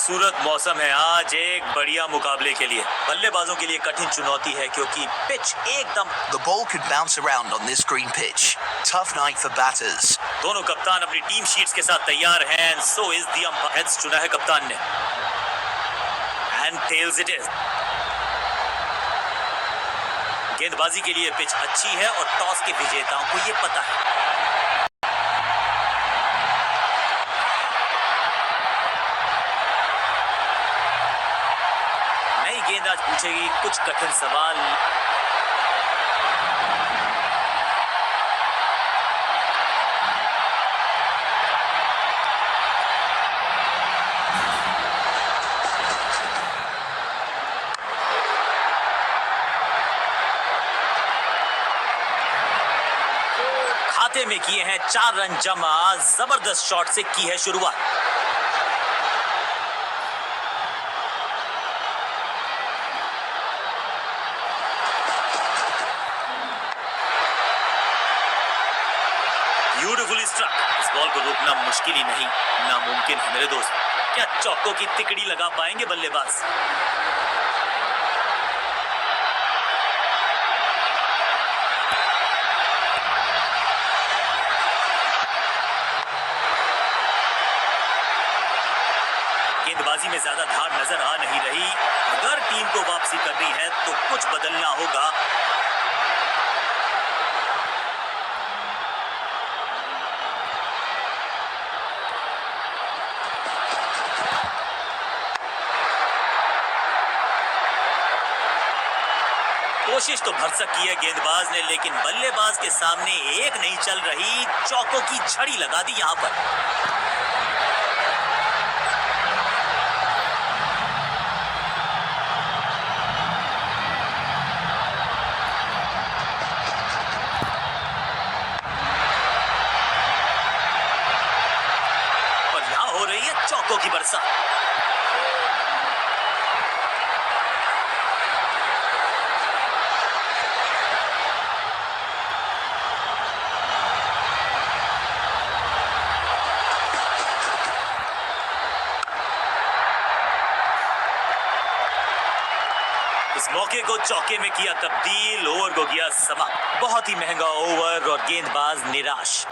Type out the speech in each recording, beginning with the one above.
खूबसूरत मौसम है आज एक बढ़िया मुकाबले के लिए। बल्लेबाजों के लिए कठिन चुनौती है क्योंकि पिच एकदम। The ball could bounce around on this green pitch. Tough night for batters. दोनों कप्तान अपनी टीम शीट्स के साथ तैयार हैं and so is the umpire. Heads चुना है कप्तान ने and tails it is. गेंदबाजी के लिए पिच अच्छी है और टॉस के विजेताओं को ये पता है। गेंद आज पूछेगी कुछ कठिन सवाल। खाते में किए हैं 4 रन जमा। जबरदस्त शॉट से की है शुरुआत। Beautifully struck. इस बॉल को रोकना मुश्किल ही नहीं, नामुमकिन है मेरे दोस्त। क्या चौकों की तिकड़ी लगा पाएंगे बल्लेबाज? गेंदबाजी में ज्यादा धार नजर आ नहीं रही। अगर टीम को वापसी करनी है तो कुछ बदलना होगा। कोशिश तो भरसक की है गेंदबाज ने, लेकिन बल्लेबाज के सामने एक नहीं चल रही। चौकों की झड़ी लगा दी यहां पर। और यहां हो रही है चौकों की बरसात। इस मौके को चौके में किया तब्दील। ओवर को किया समाप्त। बहुत ही महंगा ओवर और गेंदबाज निराश।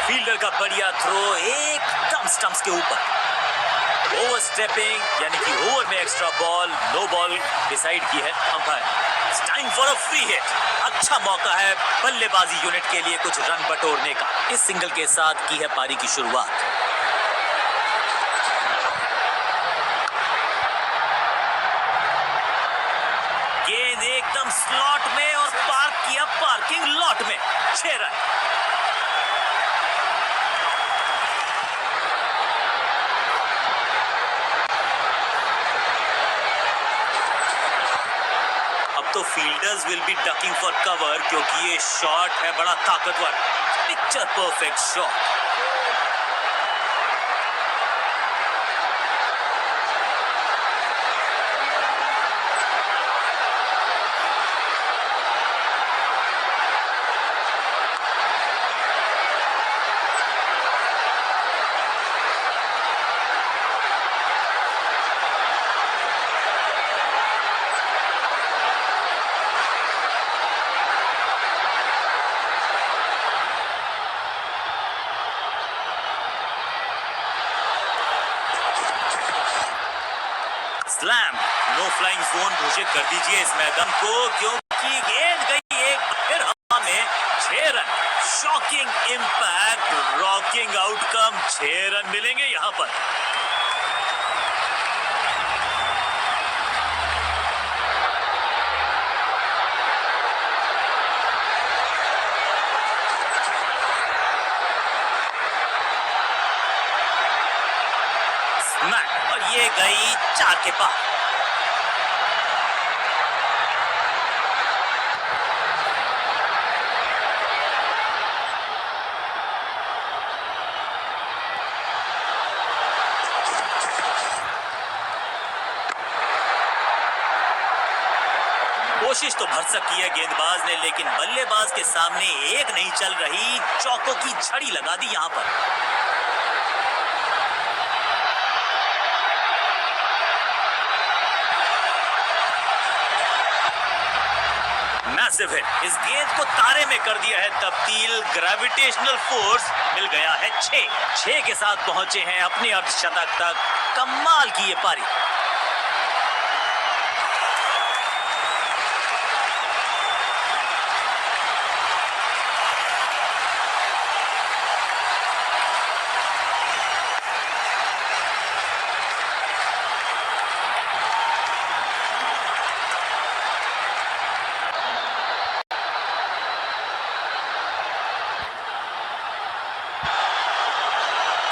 फील्डर का बढ़िया थ्रो एकदम स्टंप्स के ऊपर। ओवर स्टेपिंग यानी कि ओवर में extra ball, no ball decide की है umpire. Time for a free hit. अच्छा मौका है बल्लेबाजी यूनिट के लिए कुछ रन बटोरने का। इस सिंगल के साथ की है पारी की शुरुआत। गेंद एकदम स्लॉट में और पार्क किया पार्किंग लॉट में। 6 रन। तो fielders will be ducking for cover क्योंकि ये शॉट है बड़ा ताकतवर। Picture perfect shot. Slam. No flying zone घोषित कर दीजिए इस मैदान को क्योंकि गेंद गई एक फिर हवा में। 6 run. Shocking impact, rocking outcome. 6 run मिलेंगे यहां पर। और ये गई 4 के पार। कोशिश तो भरसक की है गेंदबाज ने, लेकिन बल्लेबाज के सामने एक नहीं चल रही, चौकों की झड़ी लगा दी यहां पर। मैसिव हिट, इस गेंद को तारे में कर दिया है तब्दील। ग्रेविटेशनल फोर्स मिल गया है 6 के साथ पहुंचे हैं अपने अर्धशतक तक। कमाल की ये पारी।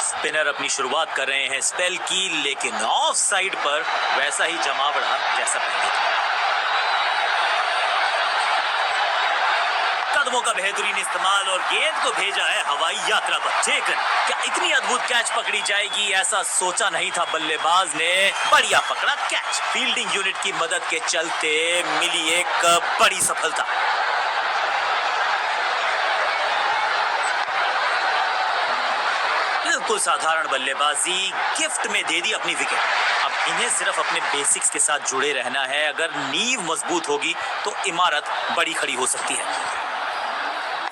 स्पिनर अपनी शुरुआत कर रहे हैं स्पेल की, लेकिन ऑफ साइड पर वैसा ही जमावड़ा जैसा पहले था। कदमों का बेहतरीन इस्तेमाल और गेंद को भेजा है हवाई यात्रा पर। टेकन, क्या इतनी अद्भुत कैच पकड़ी जाएगी, ऐसा सोचा नहीं था बल्लेबाज ने। बढ़िया पकड़ा कैच। फील्डिंग यूनिट की मदद के चलते मिली एक बड़ी सफलता। बिल्कुल साधारण बल्लेबाजी, गिफ्ट में दे दी अपनी विकेट। अब इन्हें सिर्फ अपने बेसिक्स के साथ जुड़े रहना है। अगर नींव मजबूत होगी तो इमारत बड़ी खड़ी हो सकती है।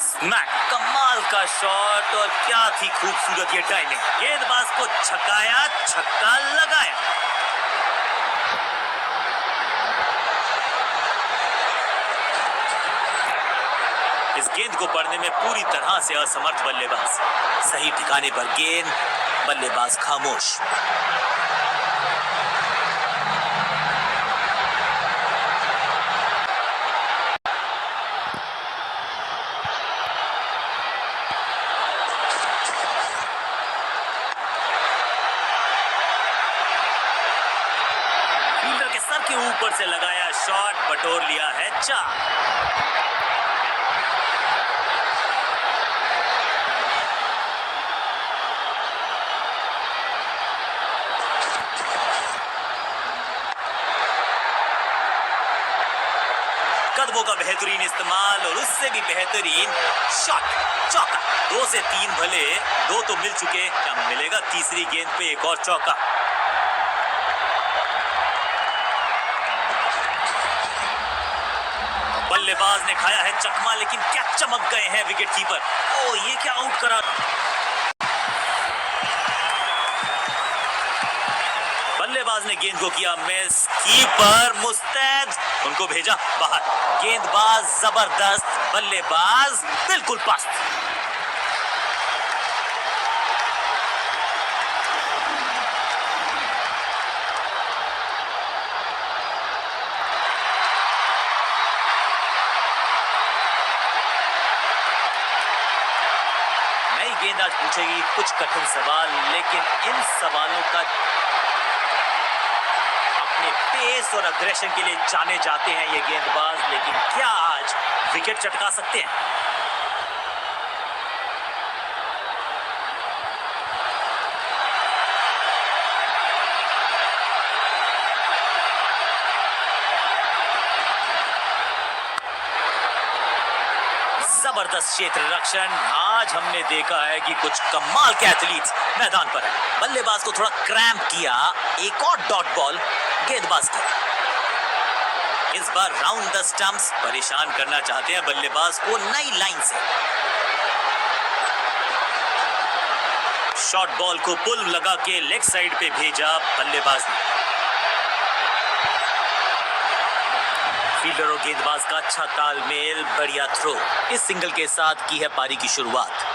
स्मैक, कमाल का शॉट और क्या थी खूबसूरत ये टाइमिंग। गेंदबाज को छकाया, छक्का लगाया। इस गेंद को पढ़ने में पूरी तरह से असमर्थ बल्लेबाज। सही ठिकाने पर गेंद, बल्लेबाज खामोश। फील्डर के सर के ऊपर से लगाया शॉट, बटोर लिया है 4। कदमों का बेहतरीन इस्तेमाल और उससे भी बेहतरीन शॉट, चौका। 2 से 3 भले, 2 तो मिल चुके, क्या मिलेगा तीसरी गेंद पे एक और चौका। बल्लेबाज ने खाया है चकमा, लेकिन क्या चमक गए हैं विकेट कीपर। ओ, ये क्या आउट करा। बल्लेबाज ने गेंद को किया मिस, कीपर मुस्तैद, उनको भेजा बाहर। गेंदबाज जबरदस्त, बल्लेबाज बिल्कुल पस्त। नई गेंद आज पूछेगी कुछ कठिन सवाल, लेकिन इन सवालों का पेस और अग्रेशन के लिए जाने जाते हैं ये गेंदबाज, लेकिन क्या आज विकेट चटका सकते हैं? जबरदस्त क्षेत्र रक्षण। आज हमने देखा है कि कुछ कमाल के एथलीट्स मैदान पर हैं। बल्लेबाज को थोड़ा क्रैम्प किया, एक और डॉट बॉल गेंदबाज की। इस बार राउंड द स्टंप्स परेशान करना चाहते हैं बल्लेबाज को नई लाइन से। शॉर्ट बॉल को पुल लगा के लेग साइड पे भेजा बल्लेबाज ने। फील्डर और गेंदबाज का अच्छा तालमेल, बढ़िया थ्रो। इस सिंगल के साथ की है पारी की शुरुआत।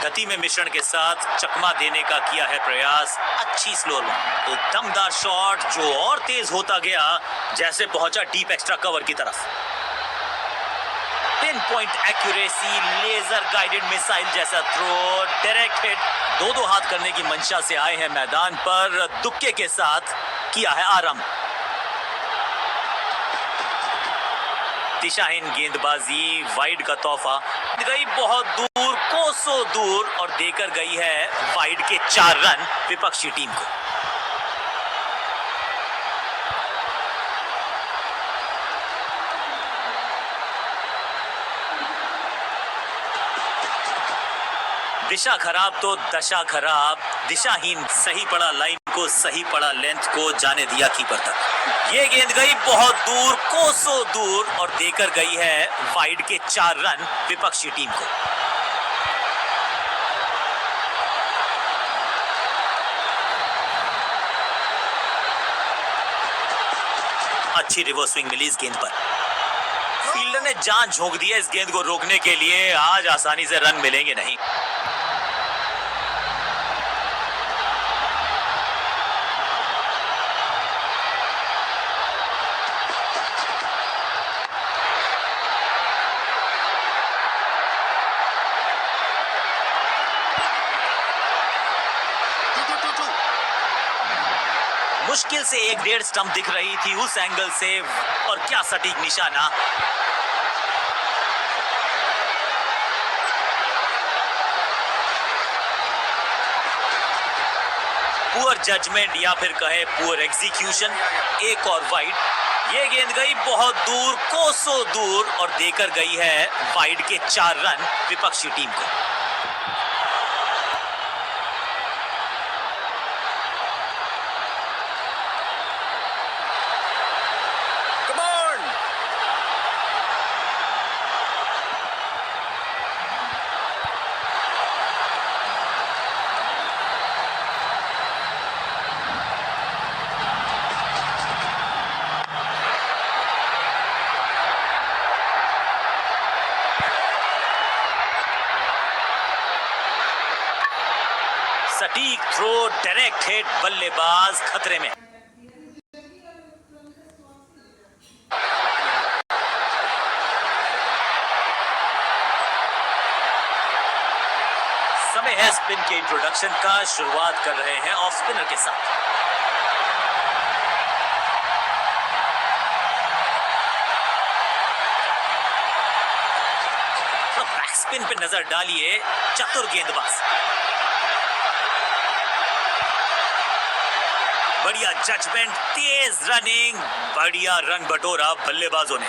गति में मिश्रण के साथ चकमा देने का किया है प्रयास। अच्छी स्लो रन, एक दमदार शॉट जो और तेज होता गया जैसे पहुंचा डीप एक्स्ट्रा कवर की तरफ। Pinpoint accuracy, laser guided missile जैसा थ्रो, डायरेक्ट हिट। 2-2 हाथ करने की मंशा से आए हैं मैदान पर, दुक्के के साथ किया है आरंभ। दिशाहीन गेंदबाजी, वाइड का तोहफा गई बहुत दूर, कोसों दूर और देकर गई है वाइड के 4 रन विपक्षी टीम को। दिशा खराब तो दशा खराब, दिशाहीन सही पड़ा लाइन को, सही पड़ा लेंथ को, जाने दिया कीपर तक। ये गेंद गई बहुत दूर, कोसों दूर और देकर गई है वाइड के 4 रन विपक्षी टीम को। अच्छी रिवर्स स्विंग मिली इस गेंद पर। फील्डर ने जान झोंक दी है इस गेंद को रोकने के लिए, आज आसानी से रन मिलेंगे नहीं। मुश्किल से 1-1.5 स्टंप दिख रही थी उस एंगल से, और क्या सटीक निशाना। पुअर जजमेंट या फिर कहे पुअर एग्जीक्यूशन। एक और वाइड, ये गेंद गई बहुत दूर, कोसों दूर और देकर गई है वाइड के 4 रन विपक्षी टीम को। सटीक थ्रो, डायरेक्ट हिट, बल्लेबाज खतरे में। समय है स्पिन के इंट्रोडक्शन का। शुरुआत कर रहे हैं ऑफ स्पिनर के साथ। तो बैक स्पिन पे नजर डालिए, चतुर गेंदबाज। बढ़िया जजमेंट, तेज रनिंग, बढ़िया रन बटोरा बल्लेबाजों ने।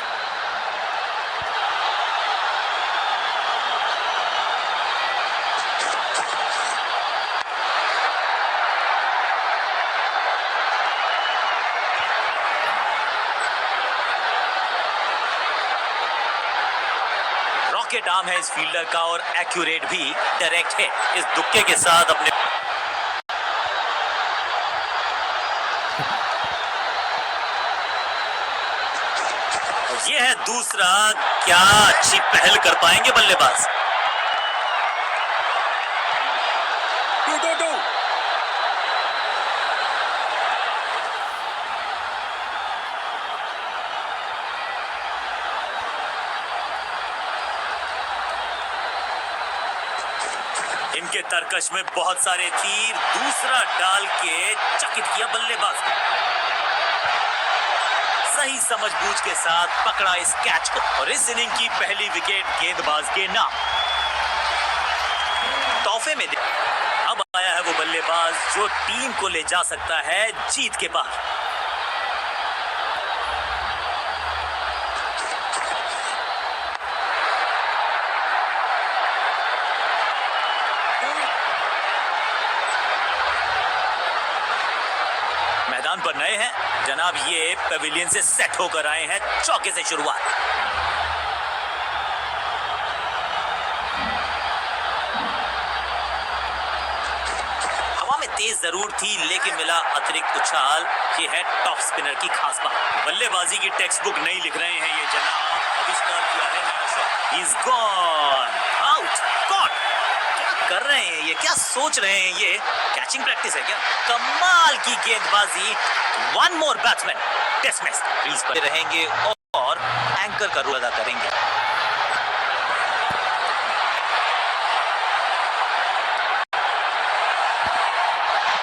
रॉकेट आर्म है इस फील्डर का और एक्यूरेट भी, डायरेक्ट है। इस दुक्के के साथ अपने ये है दूसरा। क्या अच्छी पहल कर पाएंगे बल्लेबाज। 2-2-2। इनके तरकश में बहुत सारे तीर, दूसरा डाल के चकित किया बल्लेबाज को। सही समझबूझ के साथ पकड़ा इस कैच को और इस इनिंग की पहली विकेट गेंदबाज के नाम। तोहफे में अब आया है वो बल्लेबाज जो टीम को ले जा सकता है जीत के पार। मैदान पर नए हैं जनाब, ये पवेलियन से सेट होकर आए हैं। चौके से शुरुआत। हवा में तेज जरूर थी लेकिन मिला अतिरिक्त उछाल। ये है टॉप स्पिनर की खास बात। बल्लेबाजी की टेक्स्ट बुक नहीं लिख रहे हैं ये जनाब, आविष्कार किया है नया shot. He's gone, out, caught। क्या कर रहे हैं ये, क्या सोच रहे हैं ये? कैचिंग प्रैक्टिस है क्या? कमाल की गेंदबाजी। One more batsman dismiss. Crease पर रहेंगे और एंकर का रोल अदा करेंगे।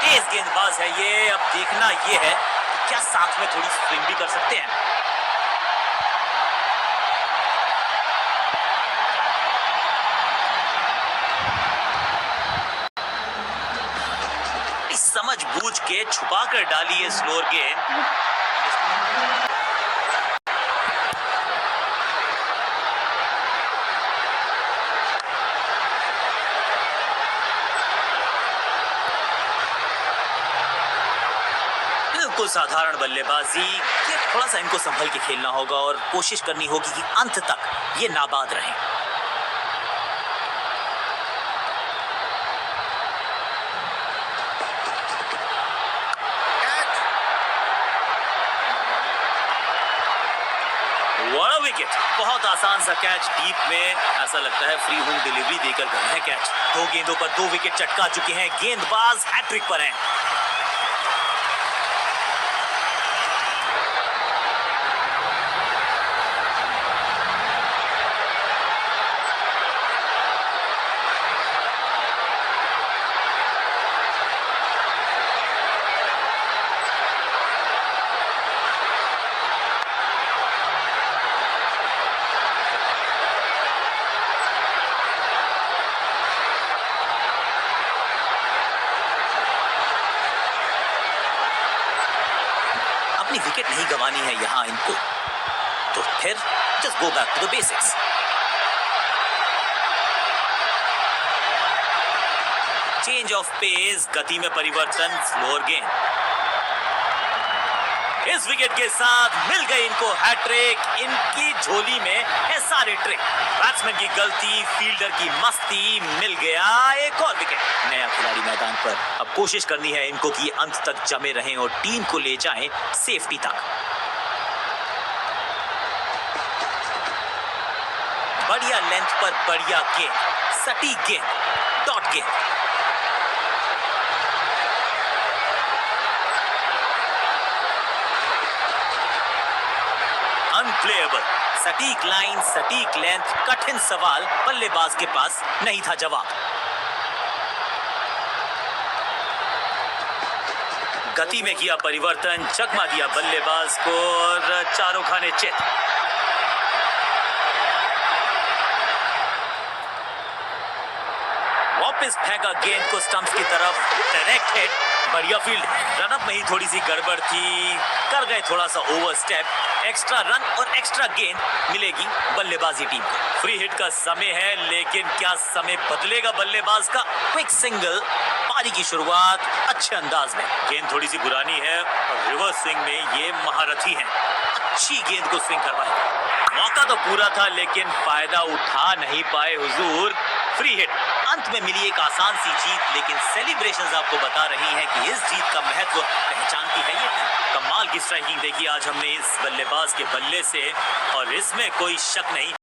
तेज गेंदबाज है ये। अब देखना ये है कि क्या साथ में थोड़ी स्विंग भी कर सकते हैं। के छुपा कर डाली है स्लोअर गेंद। बिल्कुल साधारण बल्लेबाजी, ये थोड़ा सा इनको संभल के खेलना होगा और कोशिश करनी होगी कि अंत तक ये नाबाद रहें। बड़ा विकेट, बहुत आसान सा कैच डीप में, ऐसा लगता है फ्री होम डिलीवरी देकर गए हैं कैच। 2 गेंदों पर 2 विकेट चटका चुके हैं, गेंदबाज हैट्रिक पर हैं। अपनी विकेट नहीं गंवानी है यहां इनको, तो फिर just go back to the basics. Change of pace, गति में परिवर्तन, स्लोअर गेंद। इस विकेट के साथ मिल गई इनको हैट्रिक। इनकी झोली में है सारे ट्रिक। बैट्समैन की गलती, फील्डर की मस्ती, मिल गया एक और विकेट। नया खिलाड़ी मैदान पर, अब कोशिश करनी है इनको कि अंत तक जमे रहें और टीम को ले जाएं सेफ्टी तक। बढ़िया लेंथ पर बढ़िया गेंद, सटीक गेंद, डॉट गेंद। अनप्लेएबल, सटीक लाइन, सटीक लेंथ, कठिन सवाल, बल्लेबाज के पास नहीं था जवाब। गति में किया परिवर्तन, चकमा दिया बल्लेबाज को और चारों खाने चित। वापस फेंका गेंद को स्टंप्स की तरफ, डायरेक्ट हिट, बढ़िया फील्ड। रनअप में ही थोड़ी सी गड़बड़ थी, कर गए थोड़ा सा ओवरस्टेप। एक्स्ट्रा रन और एक्स्ट्रा गेंद मिलेगी बल्लेबाजी टीम को। फ्री हिट का समय है, लेकिन क्या समय बदलेगा बल्लेबाज का? क्विक सिंगल, पारी की शुरुआत अच्छे अंदाज में। गेंद थोड़ी सी पुरानी है और रिवर्स स्विंग में ये महारथी हैं। अच्छी गेंद को स्विंग करवाए। मौका तो पूरा था, लेकिन फायदा उठा नहीं पाए हुजूर। फ्री हिट, अंत में मिली एक आसान सी जीत, लेकिन सेलिब्रेशंस आपको बता रही हैं कि इस जीत का महत्व पहचानती है ये टीम। कमाल की स्ट्राइकिंग देखी आज हमने इस बल्लेबाज के बल्ले से, और इसमें कोई शक नहीं।